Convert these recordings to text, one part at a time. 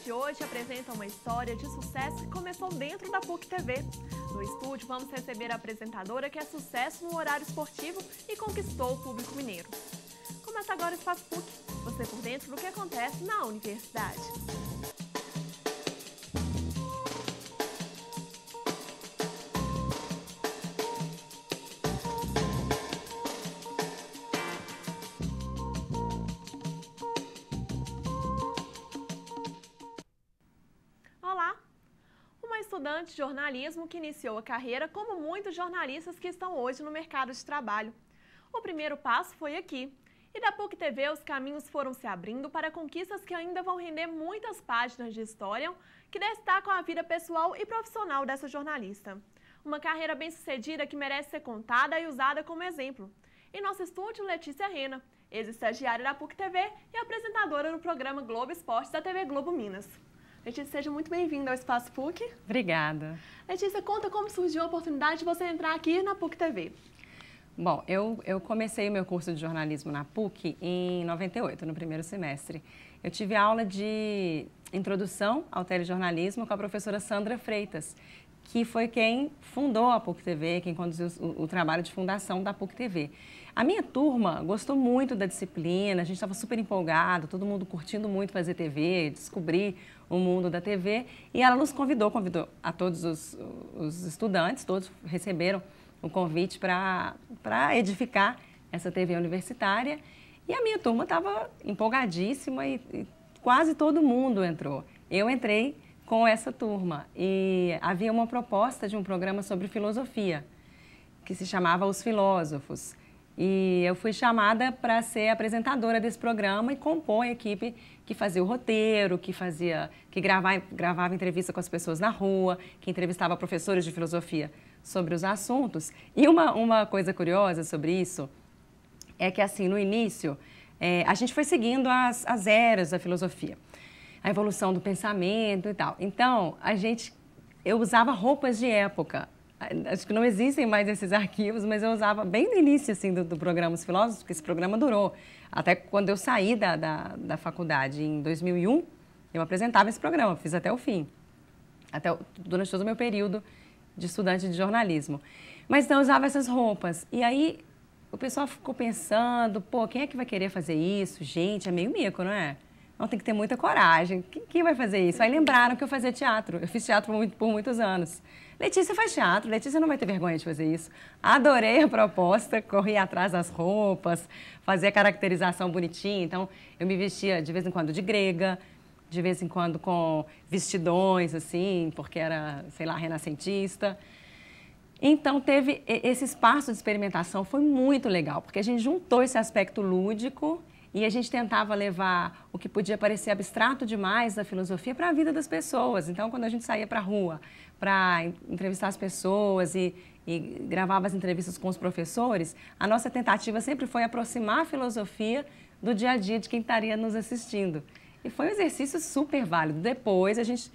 de hoje apresenta uma história de sucesso que começou dentro da PUC TV. No estúdio, vamos receber a apresentadora que é sucesso no horário esportivo e conquistou o público mineiro. Começa agora o Espaço PUC, você por dentro do que acontece na universidade. Olá! Uma estudante de jornalismo que iniciou a carreira como muitos jornalistas que estão hoje no mercado de trabalho. O primeiro passo foi aqui. E da PUC TV os caminhos foram se abrindo para conquistas que ainda vão render muitas páginas de história que destacam a vida pessoal e profissional dessa jornalista. Uma carreira bem-sucedida que merece ser contada e usada como exemplo. Em nosso estúdio, Letícia Rena, ex-estagiária da PUC TV e apresentadora no programa Globo Esporte da TV Globo Minas. Letícia, seja muito bem-vinda ao Espaço PUC. Obrigada. Letícia, conta como surgiu a oportunidade de você entrar aqui na PUC TV. Bom, eu comecei o meu curso de jornalismo na PUC em 98, no primeiro semestre. Eu tive aula de introdução ao telejornalismo com a professora Sandra Freitas, que foi quem fundou a PUC TV, quem conduziu o trabalho de fundação da PUC TV. A minha turma gostou muito da disciplina, a gente estava super empolgado, todo mundo curtindo muito fazer TV, descobrir o mundo da TV, e ela nos convidou a todos os estudantes, todos receberam o convite para edificar essa TV universitária, e a minha turma estava empolgadíssima e quase todo mundo entrou. Eu entrei com essa turma e havia uma proposta de um programa sobre filosofia, que se chamava Os Filósofos. E eu fui chamada para ser apresentadora desse programa e compor a equipe que fazia o roteiro, que gravava entrevista com as pessoas na rua, que entrevistava professores de filosofia sobre os assuntos. E uma coisa curiosa sobre isso é que, assim, no início, a gente foi seguindo as eras da filosofia, a evolução do pensamento e tal. Então, eu usava roupas de época. Acho que não existem mais esses arquivos, mas eu usava bem no início assim, do programa Os Filósofos, porque esse programa durou. Até quando eu saí da faculdade, em 2001, eu apresentava esse programa, fiz até o fim, durante todo o meu período de estudante de jornalismo. Mas então eu usava essas roupas. E aí o pessoal ficou pensando, pô, quem é que vai querer fazer isso? Gente, é meio mico, não é? Não, tem que ter muita coragem. Quem vai fazer isso? Aí lembraram que eu fazia teatro. Eu fiz teatro por muitos anos. Letícia faz teatro, Letícia não vai ter vergonha de fazer isso. Adorei a proposta, corri atrás das roupas, fazia caracterização bonitinha. Então, eu me vestia de vez em quando de grega, de vez em quando com vestidões, assim, porque era, sei lá, renascentista. Então, teve esse espaço de experimentação, foi muito legal, porque a gente juntou esse aspecto lúdico e a gente tentava levar o que podia parecer abstrato demais da filosofia para a vida das pessoas. Então, quando a gente saía para a rua para entrevistar as pessoas e gravava as entrevistas com os professores, a nossa tentativa sempre foi aproximar a filosofia do dia a dia de quem estaria nos assistindo. E foi um exercício super válido. Depois, a gente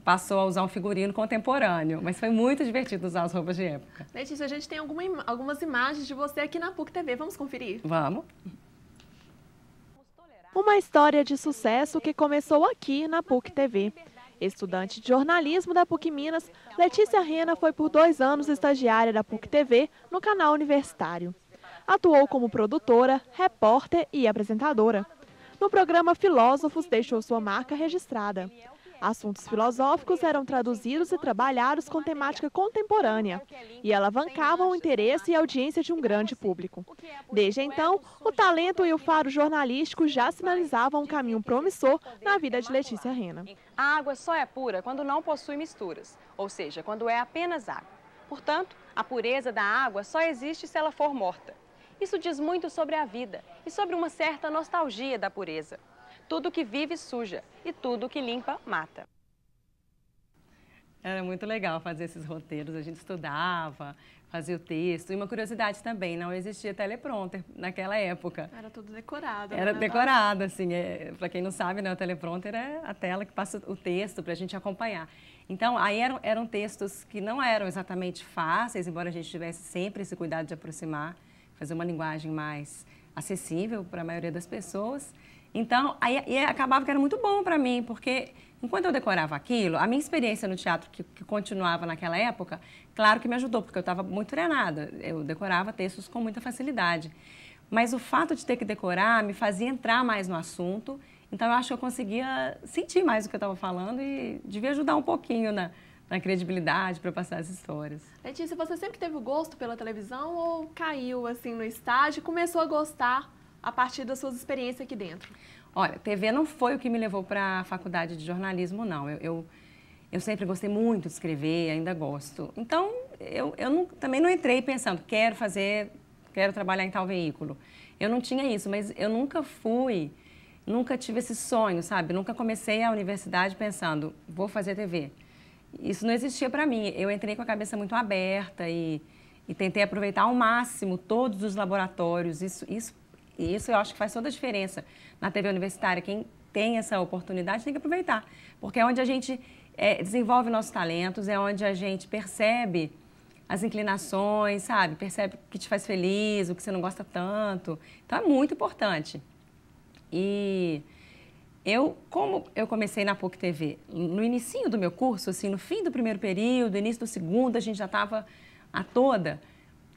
passou a usar um figurino contemporâneo, mas foi muito divertido usar as roupas de época. Letícia, a gente tem algumas imagens de você aqui na PUC TV. Vamos conferir? Vamos. Uma história de sucesso que começou aqui na PUC TV. Estudante de jornalismo da PUC Minas, Letícia Rena foi por 2 anos estagiária da PUC TV no canal universitário. Atuou como produtora, repórter e apresentadora. No programa Filósofos, deixou sua marca registrada. Assuntos filosóficos eram traduzidos e trabalhados com temática contemporânea e alavancavam o interesse e audiência de um grande público. Desde então, o talento e o faro jornalístico já sinalizavam um caminho promissor na vida de Letícia Rena. A água só é pura quando não possui misturas, ou seja, quando é apenas água. Portanto, a pureza da água só existe se ela for morta. Isso diz muito sobre a vida e sobre uma certa nostalgia da pureza. Tudo que vive suja e tudo que limpa mata. Era muito legal fazer esses roteiros, a gente estudava, fazia o texto. E uma curiosidade também, não existia teleprompter naquela época. Era tudo decorado. Era decorado, assim, para quem não sabe, né, o teleprompter é a tela que passa o texto para a gente acompanhar. Então, aí eram textos que não eram exatamente fáceis, embora a gente tivesse sempre esse cuidado de aproximar, fazer uma linguagem mais acessível para a maioria das pessoas. Então, aí acabava que era muito bom para mim, porque enquanto eu decorava aquilo, a minha experiência no teatro, que continuava naquela época, claro que me ajudou, porque eu estava muito treinada. Eu decorava textos com muita facilidade. Mas o fato de ter que decorar me fazia entrar mais no assunto, então eu acho que eu conseguia sentir mais o que eu estava falando e devia ajudar um pouquinho na credibilidade para passar as histórias. Letícia, você sempre teve o gosto pela televisão ou caiu assim no estágio e começou a gostar a partir das suas experiências aqui dentro? Olha, TV não foi o que me levou para a faculdade de jornalismo, não. Eu sempre gostei muito de escrever, ainda gosto. Então, também não entrei pensando, quero trabalhar em tal veículo. Eu não tinha isso, mas eu nunca tive esse sonho, sabe? Nunca comecei a universidade pensando, vou fazer TV. Isso não existia para mim. Eu entrei com a cabeça muito aberta e tentei aproveitar ao máximo todos os laboratórios. Isso eu acho que faz toda a diferença na TV universitária. Quem tem essa oportunidade tem que aproveitar, porque é onde a gente desenvolve nossos talentos, é onde a gente percebe as inclinações, sabe? Percebe o que te faz feliz, o que você não gosta tanto. Então, é muito importante. E como eu comecei na PUC TV no inicinho do meu curso, assim, no fim do primeiro período, início do segundo, a gente já estava a toda,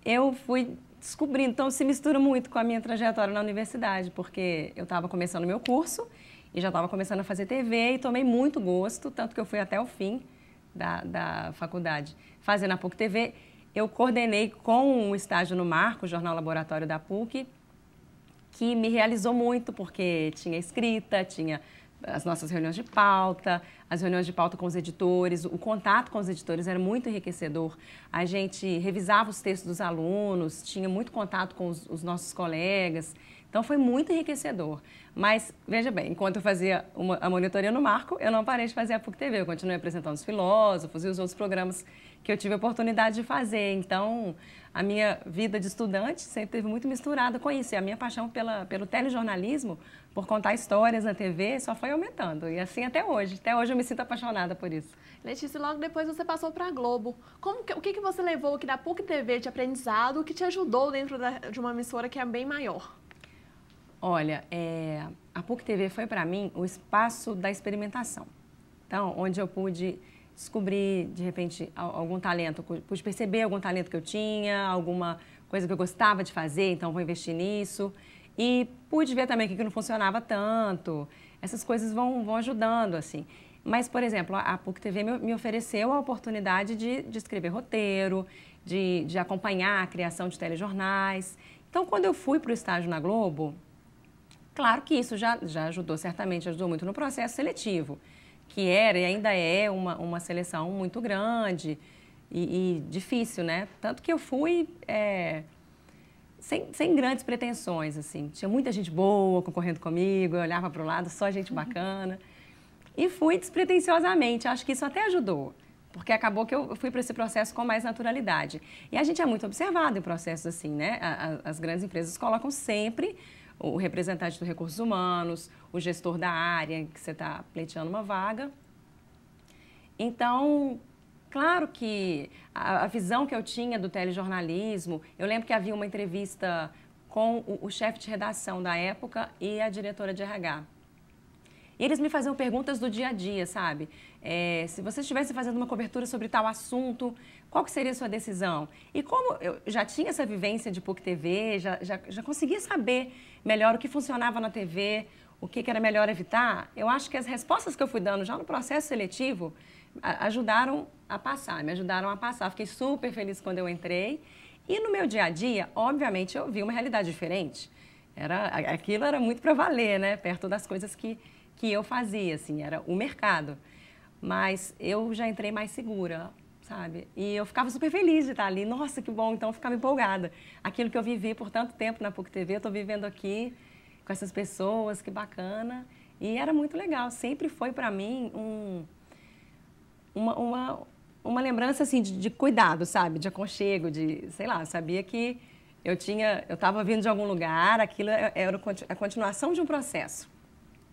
eu fui descobrindo. Então, se mistura muito com a minha trajetória na universidade, porque eu estava começando o meu curso e já estava começando a fazer TV e tomei muito gosto, tanto que eu fui até o fim da faculdade fazendo a PUC TV. Eu coordenei com um estágio no Marco, o Jornal Laboratório da PUC, que me realizou muito, porque tinha escrita, tinha as nossas reuniões de pauta, as reuniões de pauta com os editores, o contato com os editores era muito enriquecedor. A gente revisava os textos dos alunos, tinha muito contato com os nossos colegas, então foi muito enriquecedor. Mas, veja bem, enquanto eu fazia a monitoria no Marco, eu não parei de fazer a PUC TV, eu continuei apresentando os filósofos e os outros programas que eu tive a oportunidade de fazer. Então, a minha vida de estudante sempre teve muito misturada com isso. E a minha paixão pelo telejornalismo, por contar histórias na TV, só foi aumentando. E assim até hoje. Até hoje eu me sinto apaixonada por isso. Letícia, logo depois você passou para a Globo. O que você levou aqui da PUC TV de aprendizado que te ajudou dentro de uma emissora que é bem maior? Olha, a PUC TV foi para mim o espaço da experimentação. Então, onde eu pude descobrir, de repente, algum talento, pude perceber algum talento que eu tinha, alguma coisa que eu gostava de fazer, então vou investir nisso. E pude ver também que não funcionava tanto. Essas coisas vão ajudando, assim. Mas, por exemplo, a PUC TV me ofereceu a oportunidade de escrever roteiro, de acompanhar a criação de telejornais. Então, quando eu fui para o estágio na Globo, claro que isso já ajudou, certamente ajudou muito no processo seletivo, que era e ainda é uma seleção muito grande e difícil, né? Tanto que eu fui sem grandes pretensões, assim. Tinha muita gente boa concorrendo comigo, eu olhava para o lado, só gente bacana. E fui despretensiosamente, acho que isso até ajudou, porque acabou que eu fui para esse processo com mais naturalidade. E a gente é muito observado em processos assim, né? As grandes empresas colocam sempre o representante dos recursos humanos, o gestor da área em que você está pleiteando uma vaga. Então, claro que a visão que eu tinha do telejornalismo, eu lembro que havia uma entrevista com o chefe de redação da época e a diretora de RH. E eles me faziam perguntas do dia a dia, sabe? Se você estivesse fazendo uma cobertura sobre tal assunto, qual que seria a sua decisão? E como eu já tinha essa vivência de PUC TV, já conseguia saber melhor o que funcionava na TV, o que era melhor evitar, eu acho que as respostas que eu fui dando já no processo seletivo ajudaram a passar, me ajudaram a passar. Fiquei super feliz quando eu entrei. E no meu dia a dia, obviamente, eu vi uma realidade diferente. Aquilo era muito para valer, né? Perto das coisas que eu fazia, assim, era o mercado. Mas eu já entrei mais segura, sabe? E eu ficava super feliz de estar ali. Nossa, que bom! Então eu ficava empolgada. Aquilo que eu vivi por tanto tempo na PUC TV, eu estou vivendo aqui com essas pessoas, que bacana. E era muito legal. Sempre foi para mim uma lembrança, assim, de cuidado, sabe? De aconchego, sei lá, sabia que eu estava vindo de algum lugar, aquilo era a continuação de um processo.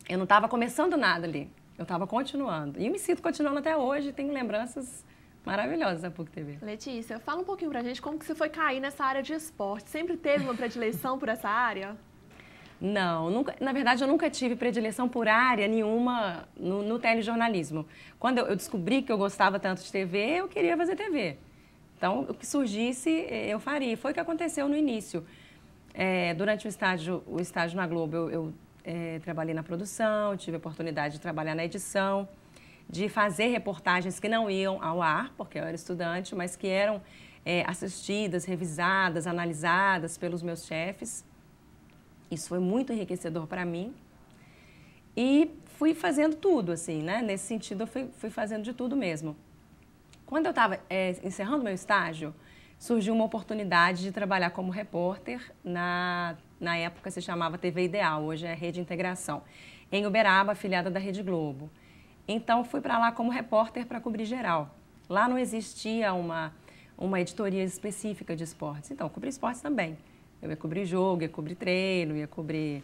Eu não estava começando nada ali, eu estava continuando. E eu me sinto continuando até hoje, tenho lembranças maravilhosas da PUC TV. Letícia, fala um pouquinho pra gente como que você foi cair nessa área de esporte. Sempre teve uma predileção por essa área? Não, nunca, na verdade eu nunca tive predileção por área nenhuma no telejornalismo. Quando eu descobri que eu gostava tanto de TV, eu queria fazer TV. Então, o que surgisse, eu faria. Foi o que aconteceu no início. Durante o estágio na Globo, eu trabalhei na produção, tive a oportunidade de trabalhar na edição, de fazer reportagens que não iam ao ar, porque eu era estudante, mas que eram assistidas, revisadas, analisadas pelos meus chefes. Isso foi muito enriquecedor para mim. E fui fazendo tudo, assim, né? Nesse sentido, eu fui fazendo de tudo mesmo. Quando eu estava encerrando meu estágio, surgiu uma oportunidade de trabalhar como repórter na época se chamava TV Ideal, hoje é Rede Integração, em Uberaba, afiliada da Rede Globo. Então, fui para lá como repórter para cobrir geral. Lá não existia uma editoria específica de esportes, então, cobri esportes também. Eu ia cobrir jogo, ia cobrir treino, ia cobrir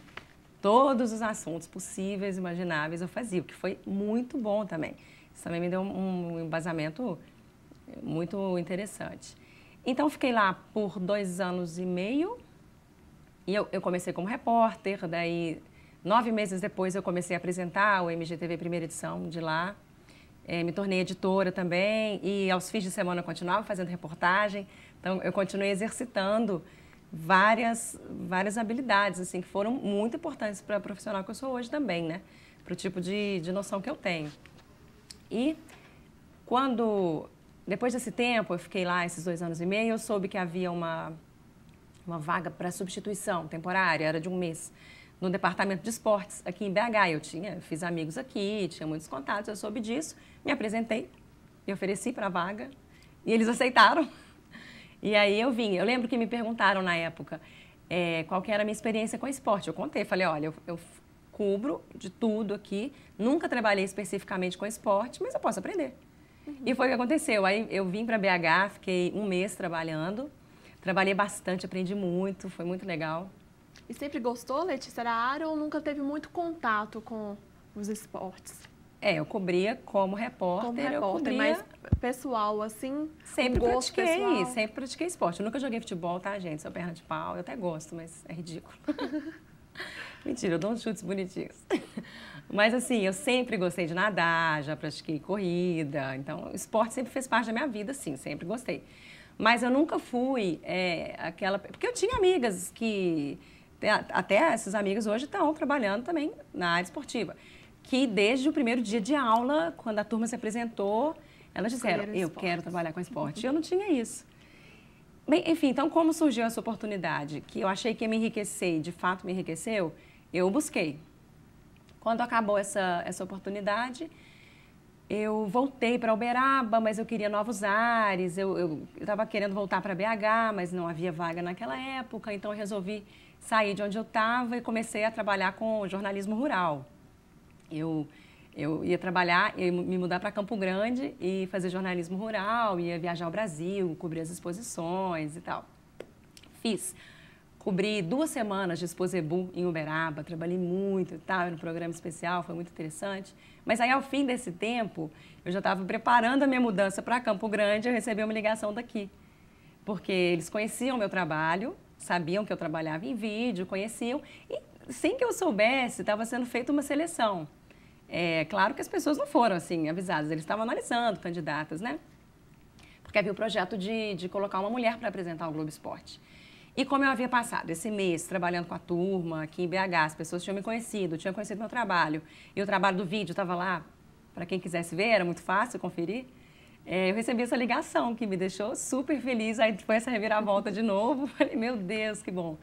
todos os assuntos possíveis, imagináveis, eu fazia, o que foi muito bom também. Isso também me deu um embasamento muito interessante. Então, fiquei lá por 2 anos e meio e eu comecei como repórter, daí 9 meses depois eu comecei a apresentar o MGTV primeira edição de lá, me tornei editora também e aos fins de semana eu continuava fazendo reportagem, então eu continuei exercitando várias habilidades assim, que foram muito importantes para a profissional que eu sou hoje também, né? Para o tipo de noção que eu tenho. E depois desse tempo, eu fiquei lá esses 2 anos e meio, eu soube que havia uma vaga para substituição temporária, era de 1 mês, no departamento de esportes aqui em BH. Eu fiz amigos aqui, tinha muitos contatos, eu soube disso, me apresentei, me ofereci para a vaga e eles aceitaram. E aí eu vim. Eu lembro que me perguntaram na época qual que era a minha experiência com esporte. Eu contei, falei, olha, eu cubro de tudo aqui, nunca trabalhei especificamente com esporte, mas eu posso aprender. Uhum. E foi o que aconteceu. Aí eu vim para BH, fiquei 1 mês trabalhando, trabalhei bastante, aprendi muito, foi muito legal. E sempre gostou, Letícia, da área ou nunca teve muito contato com os esportes? Eu cobria como repórter, eu cobria... Mas pessoal, assim, sempre pratiquei esporte. Eu nunca joguei futebol, tá, gente? Sou perna de pau, eu até gosto, mas é ridículo. Mentira, eu dou uns chutes bonitinhos. Mas assim, eu sempre gostei de nadar, já pratiquei corrida, então o esporte sempre fez parte da minha vida, sim, sempre gostei. Mas eu nunca fui porque eu tinha amigas que, até essas amigas hoje estão trabalhando também na área esportiva, que desde o primeiro dia de aula, quando a turma se apresentou, elas disseram, eu quero trabalhar com esporte. E eu não tinha isso. Bem, enfim, então como surgiu essa oportunidade, que eu achei que ia me enriquecer e de fato me enriqueceu, eu busquei. Quando acabou essa oportunidade, eu voltei para Uberaba, mas eu queria novos ares, eu estava querendo voltar para BH, mas não havia vaga naquela época, então eu resolvi sair de onde eu estava e comecei a trabalhar com jornalismo rural. Eu ia trabalhar, ia me mudar para Campo Grande e fazer jornalismo rural, ia viajar ao Brasil, cobrir as exposições e tal. Cobri 2 semanas de Exposebu em Uberaba, trabalhei muito e tal, era um programa especial, foi muito interessante. Mas aí, ao fim desse tempo, eu já estava preparando a minha mudança para Campo Grande, eu recebi uma ligação daqui. Porque eles conheciam o meu trabalho, sabiam que eu trabalhava em vídeo, conheciam, e sem que eu soubesse, estava sendo feita uma seleção. Claro que as pessoas não foram assim avisadas, eles estavam analisando candidatas, né? Porque havia o projeto de colocar uma mulher para apresentar o Globo Esporte. E como eu havia passado esse mês trabalhando com a turma aqui em BH, as pessoas tinham me conhecido, tinham conhecido meu trabalho, e o trabalho do vídeo estava lá, para quem quisesse ver, era muito fácil conferir, eu recebi essa ligação que me deixou super feliz, aí foi essa reviravolta de novo, falei, meu Deus, que bom.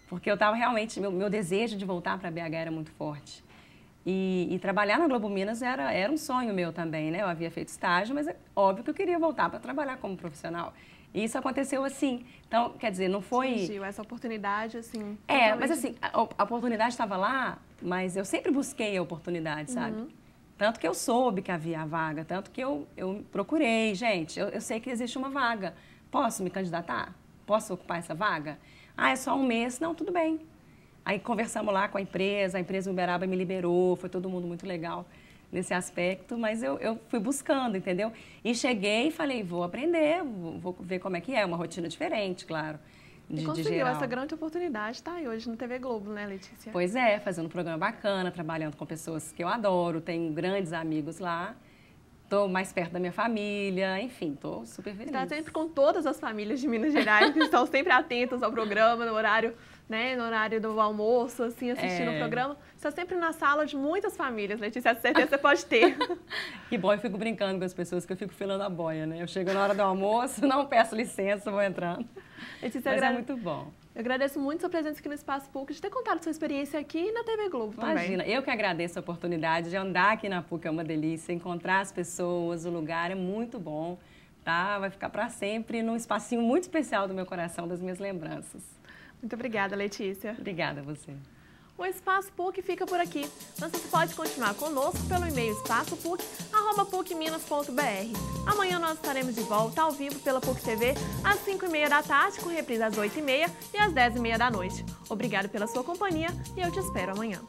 Porque eu estava realmente, meu desejo de voltar para BH era muito forte. E trabalhar na Globo Minas era um sonho meu também, né? Eu havia feito estágio, mas é óbvio que eu queria voltar para trabalhar como profissional. E isso aconteceu assim. Então, quer dizer, não foi... Surgiu essa oportunidade, assim... Mas assim, a oportunidade estava lá, mas eu sempre busquei a oportunidade, sabe? Uhum. Tanto que eu soube que havia a vaga, tanto que eu procurei. Gente, eu sei que existe uma vaga. Posso me candidatar? Posso ocupar essa vaga? É só 1 mês? Não, tudo bem. Aí conversamos lá com a empresa Uberaba me liberou, foi todo mundo muito legal nesse aspecto, mas eu fui buscando, entendeu? E cheguei e falei, vou aprender, vou ver como é que é, uma rotina diferente, claro. de conseguiu geral. essa grande oportunidade, tá aí hoje no TV Globo, né, Letícia? Pois é, fazendo um programa bacana, trabalhando com pessoas que eu adoro, tenho grandes amigos lá. Estou mais perto da minha família, enfim, estou super feliz. Está sempre com todas as famílias de Minas Gerais, que estão sempre atentas ao programa, no horário, né, no horário do almoço, assim, assistindo o programa. Está sempre na sala de muitas famílias, Letícia, essa certeza você pode ter. Que bom, eu fico brincando com as pessoas, que eu fico filando a boia, né? Eu chego na hora do almoço, não peço licença, vou entrando. Letícia, mas é muito bom. Eu agradeço muito sua presença aqui no Espaço PUC, de ter contado sua experiência aqui na TV Globo também. Imagina, eu que agradeço a oportunidade de andar aqui na PUC, é uma delícia, encontrar as pessoas, o lugar é muito bom, tá? Vai ficar para sempre num espacinho muito especial do meu coração, das minhas lembranças. Muito obrigada, Letícia. Obrigada a você. O Espaço PUC fica por aqui, mas você pode continuar conosco pelo e-mail espaçopuc@pucminas.br. Amanhã nós estaremos de volta ao vivo pela PUC TV às 5h30 da tarde, com reprise às 8h30 e às 10h30 da noite. Obrigada pela sua companhia e eu te espero amanhã.